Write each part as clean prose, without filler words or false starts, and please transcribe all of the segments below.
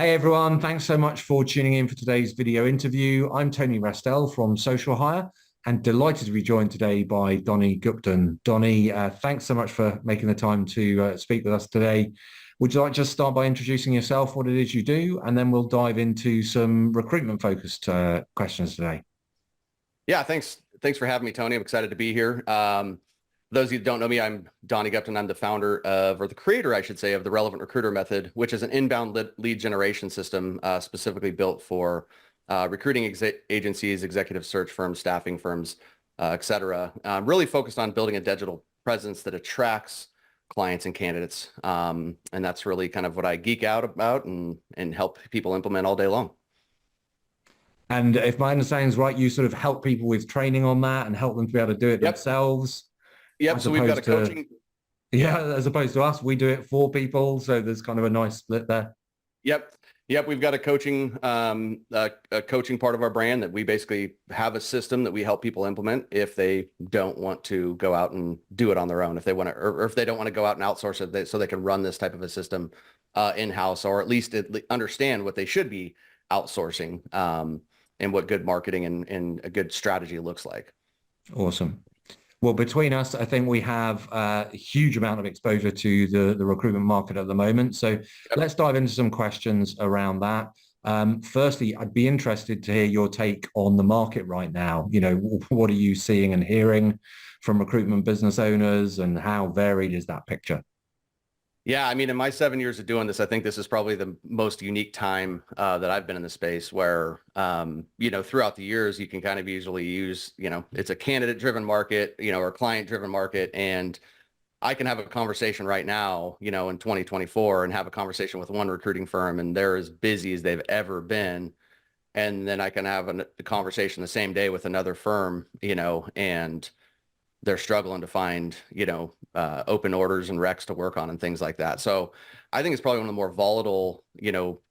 Hey everyone, thanks so much for tuning in for today's video interview. I'm Tony Rastel from Social Hire and delighted to be joined today by Donnie Gupton. Donnie, thanks so much for making the time to speak with us today. Would you like to just start by introducing yourself, what it is you do, and then we'll dive into some recruitment focused questions today. Yeah, thanks for having me, Tony. I'm excited to be here. For those of you that don't know me, I'm Donnie Gupton. I'm the founder of, or the creator, I should say, of the Relevant Recruiter Method, which is an inbound lead generation system specifically built for recruiting agencies, executive search firms, staffing firms, et cetera. Really focused on building a digital presence that attracts clients and candidates. And that's really kind of what I geek out about and help people implement all day long. And if my understanding is right, you sort of help people with training on that and help them to be able to do it Yep. themselves, Yep. as So we've got a opposed to, coaching. yeah, as opposed to us, we do it for people. So there's kind of a nice split there. Yep. Yep. We've got a coaching part of our brand that we basically have a system that we help people implement if they don't want to go out and do it on their own. If they want to, or if they don't want to go out and outsource it, so they can run this type of a system in-house, or at least understand what they should be outsourcing and what good marketing and a good strategy looks like. Awesome. Well, between us, I think we have a huge amount of exposure to the recruitment market at the moment. So Yep. let's dive into some questions around that. Firstly, I'd be interested to hear your take on the market right now. You know, what are you seeing and hearing from recruitment business owners, and how varied is that picture? Yeah, I mean, in my 7 years of doing this, I think this is probably the most unique time that I've been in the space where, throughout the years, you can kind of usually use, it's a candidate-driven market, or a client-driven market. And I can have a conversation right now, in 2024 and have a conversation with one recruiting firm and they're as busy as they've ever been. And then I can have a conversation the same day with another firm, and they're struggling to find, open orders and recs to work on and things like that. So I think it's probably one of the more volatile,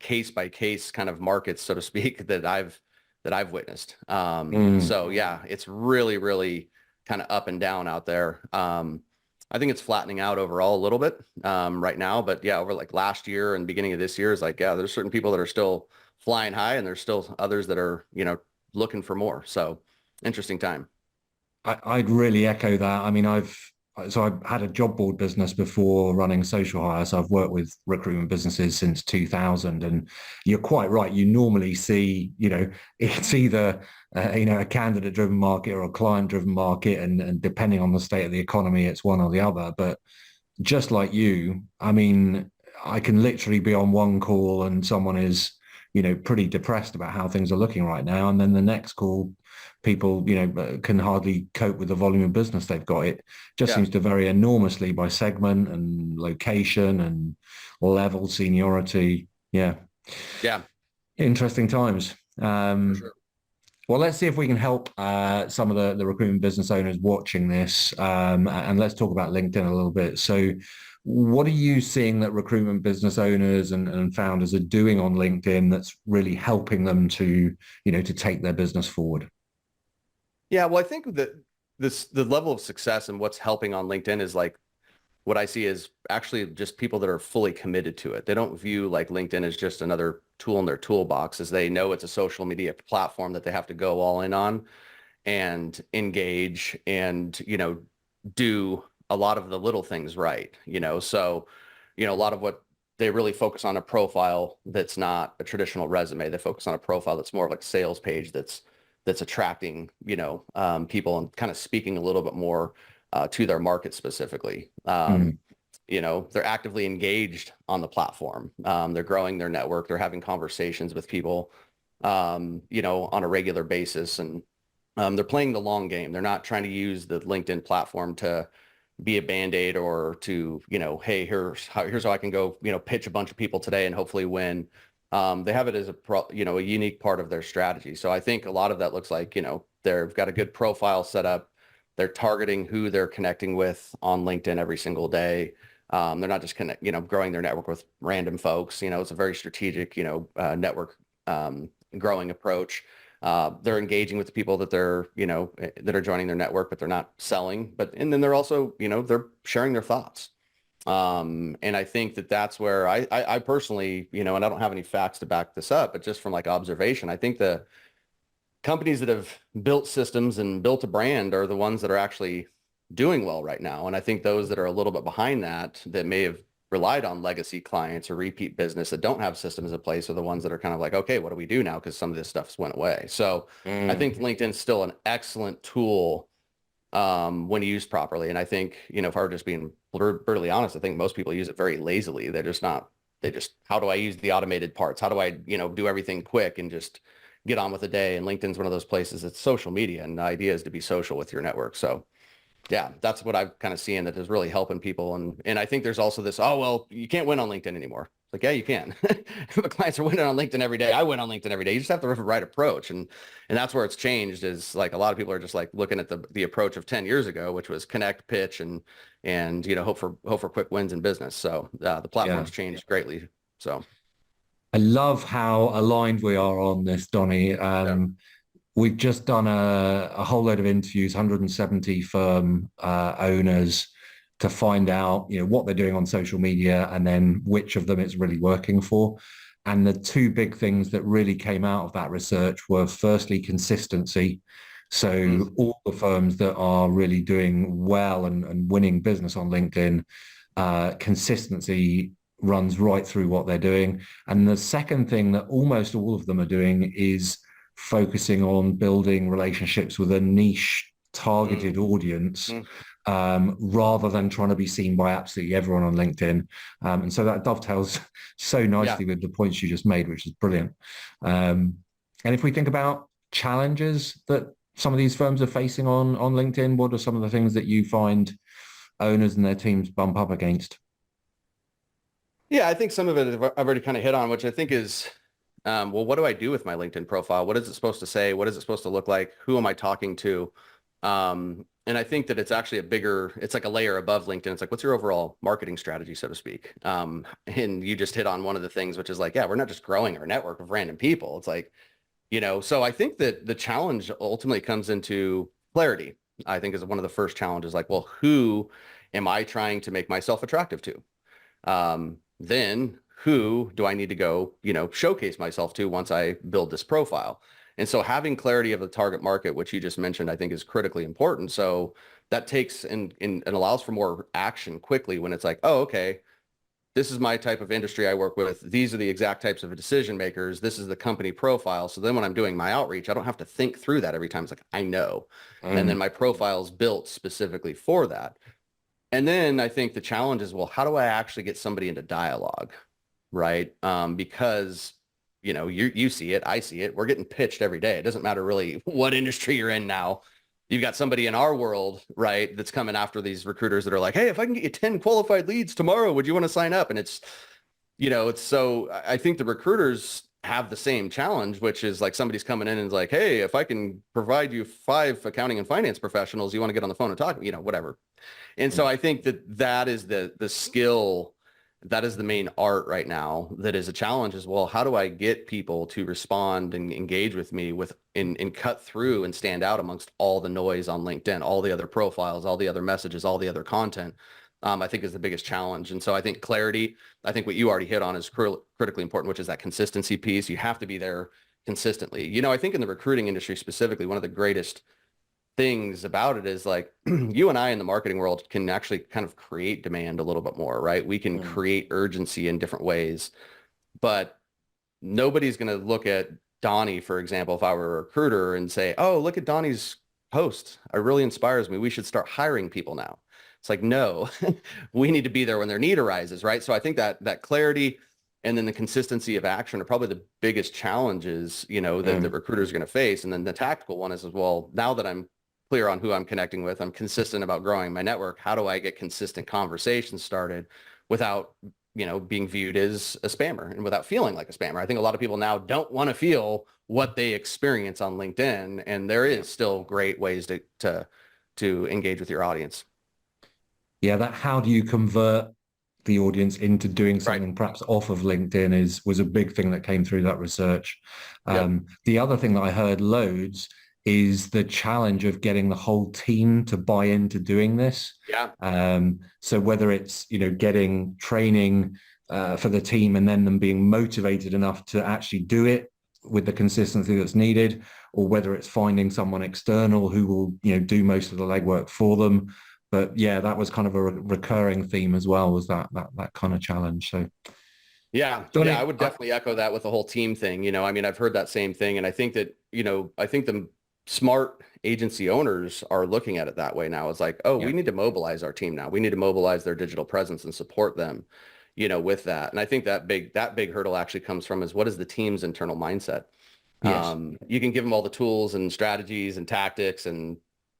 case by case kind of markets, so to speak, that I've witnessed. Mm. So yeah, it's really, really kind of up and down out there. I think it's flattening out overall a little bit right now, but yeah, over like last year and beginning of this year is like, yeah, there's certain people that are still flying high and there's still others that are, looking for more. So interesting time. I'd really echo that. I mean, I've had a job board business before running social hire, so I've worked with recruitment businesses since 2000. And you're quite right. You normally see, it's either a candidate-driven market or a client-driven market, and depending on the state of the economy, it's one or the other. But just like you, I mean, I can literally be on one call and someone is, pretty depressed about how things are looking right now, and then the next call, people, can hardly cope with the volume of business they've got. It just Yeah. seems to vary enormously by segment and location and level, seniority. Yeah, Yeah, interesting times. for sure. Well, let's see if we can help some of the recruitment business owners watching this, and let's talk about LinkedIn a little bit. So, what are you seeing that recruitment business owners and founders are doing on LinkedIn that's really helping them to, to take their business forward? Yeah, well, I think that the level of success and what's helping on LinkedIn is like what I see is actually just people that are fully committed to it. They don't view like LinkedIn as just another tool in their toolbox, as they know it's a social media platform that they have to go all in on and engage and, do a lot of the little things right, So, a lot of what they really focus on a profile that's not a traditional resume. They focus on a profile that's more of like a sales page that's attracting, people and kind of speaking a little bit more to their market specifically. Mm. They're actively engaged on the platform. They're growing their network. They're having conversations with people, on a regular basis. And they're playing the long game. They're not trying to use the LinkedIn platform to be a band-aid or to, hey, here's how I can go, pitch a bunch of people today and hopefully win. They have it as a unique part of their strategy. So I think a lot of that looks like, they've got a good profile set up. They're targeting who they're connecting with on LinkedIn every single day. They're not just growing their network with random folks. It's a very strategic, network growing approach. They're engaging with the people that that are joining their network, but they're not selling. And then they're also, they're sharing their thoughts. And I think that that's where I personally, and I don't have any facts to back this up, but just from like observation, I think the companies that have built systems and built a brand are the ones that are actually doing well right now. And I think those that are a little bit behind that may have relied on legacy clients or repeat business that don't have systems in place are the ones that are kind of like, okay, what do we do now? Because some of this stuff's went away. So I think LinkedIn's still an excellent tool when used properly. And I think, if I were just being brutally honest, I think most people use it very lazily. How do I use the automated parts? How do I, do everything quick and just get on with the day? And LinkedIn's one of those places. It's social media, and the idea is to be social with your network. So yeah, that's what I've kind of seen that is really helping people. And I think there's also this, oh, well, you can't win on LinkedIn anymore. Like, yeah, you can. The clients are winning on LinkedIn every day. I win on LinkedIn every day. You just have the right approach. And that's where it's changed, is like a lot of people are just like looking at the approach of 10 years ago, which was connect, pitch, and hope for quick wins in business. So the platform's changed greatly. So I love how aligned we are on this, Donnie. We've just done a whole load of interviews, 170 firm owners, to find out, what they're doing on social media and then which of them it's really working for. And the two big things that really came out of that research were, firstly, consistency. So all the firms that are really doing well and winning business on LinkedIn, consistency runs right through what they're doing. And the second thing that almost all of them are doing is focusing on building relationships with a niche targeted audience, rather than trying to be seen by absolutely everyone on LinkedIn. And so that dovetails so nicely with the points you just made, which is brilliant. And if we think about challenges that some of these firms are facing on LinkedIn, what are some of the things that you find owners and their teams bump up against? Yeah, I think some of it I've already kind of hit on, which I think is, well, what do I do with my LinkedIn profile? What is it supposed to say? What is it supposed to look like? Who am I talking to? And I think that it's actually it's like a layer above LinkedIn. It's like, what's your overall marketing strategy, so to speak? And you just hit on one of the things, which is like, yeah, we're not just growing our network of random people. It's like, so I think that the challenge ultimately comes into clarity. I think is one of the first challenges, like, well, who am I trying to make myself attractive to? Then who do I need to go, showcase myself to once I build this profile? And so having clarity of the target market, which you just mentioned, I think is critically important. So that takes and allows for more action quickly when it's like, oh, okay, this is my type of industry I work with. These are the exact types of decision makers. This is the company profile. So then when I'm doing my outreach, I don't have to think through that every time. It's like, I know. And then my profile is built specifically for that. And then I think the challenge is, well, how do I actually get somebody into dialogue? Right. Because, you see it, I see it. We're getting pitched every day. It doesn't matter really what industry you're in now. You've got somebody in our world, right, that's coming after these recruiters that are like, hey, if I can get you 10 qualified leads tomorrow, would you want to sign up? And it's so I think the recruiters have the same challenge, which is like somebody's coming in and is like, hey, if I can provide you 5 accounting and finance professionals, you want to get on the phone and talk, whatever. And so I think that is the skill. That is the main art right now that is a challenge, is, well, how do I get people to respond and engage with me and cut through and stand out amongst all the noise on LinkedIn, all the other profiles, all the other messages, all the other content, I think is the biggest challenge. And so I think clarity, I think what you already hit on is critically important, which is that consistency piece. You have to be there consistently. I think in the recruiting industry specifically, one of the greatest things about it is like you and I in the marketing world can actually kind of create demand a little bit more, right? We can create urgency in different ways, but nobody's going to look at Donnie, for example, if I were a recruiter, and say, oh, look at Donnie's post. It really inspires me. We should start hiring people now. It's like, no, we need to be there when their need arises, right? So I think that clarity and then the consistency of action are probably the biggest challenges, that the recruiters are going to face. And then the tactical one is, as well, now that I'm clear on who I'm connecting with, I'm consistent about growing my network, how do I get consistent conversations started without, being viewed as a spammer and without feeling like a spammer? I think a lot of people now don't want to feel what they experience on LinkedIn, and there is still great ways to engage with your audience. Yeah, that how do you convert the audience into doing something perhaps off of LinkedIn was a big thing that came through that research. The other thing that I heard loads is the challenge of getting the whole team to buy into doing this. Yeah. So whether it's, getting training for the team and then them being motivated enough to actually do it with the consistency that's needed, or whether it's finding someone external who will, do most of the legwork for them. But yeah, that was kind of a recurring theme as well, was that kind of challenge. So Yeah. Yeah. I Johnny, would definitely echo that with the whole team thing. I mean, I've heard that same thing. And I think that, I think the smart agency owners are looking at it that way now. It's like, oh, yeah, we need to mobilize our team now. We need to mobilize their digital presence and support them, with that. And I think that big hurdle actually comes from is what is the team's internal mindset? yes, You can give them all the tools and strategies and tactics and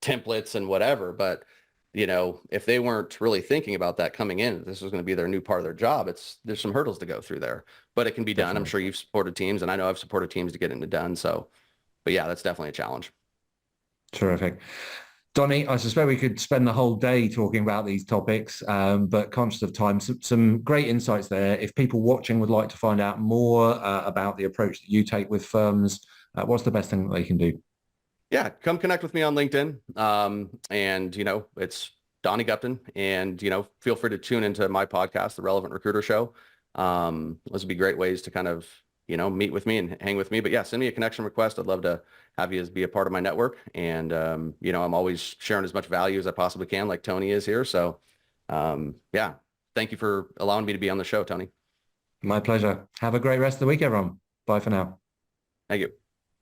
templates and whatever, but if they weren't really thinking about that coming in, this was going to be their new part of their job. There's some hurdles to go through there, but it can be done. I'm definitely. sure you've supported teams, and I know I've supported teams to get it done. So, but yeah, that's definitely a challenge. Terrific. Donny, I suspect we could spend the whole day talking about these topics, but conscious of time, some great insights there. If people watching would like to find out more about the approach that you take with firms, what's the best thing that they can do? Yeah, come connect with me on LinkedIn. And it's Donnie Gupton, and feel free to tune into my podcast, The Relevant Recruiter Show. Those would be great ways to kind of, meet with me and hang with me. But yeah, send me a connection request. I'd love to have you as be a part of my network. And I'm always sharing as much value as I possibly can, like Tony is here. So yeah, thank you for allowing me to be on the show, Tony. My pleasure. Have a great rest of the week, everyone. Bye for now. Thank you.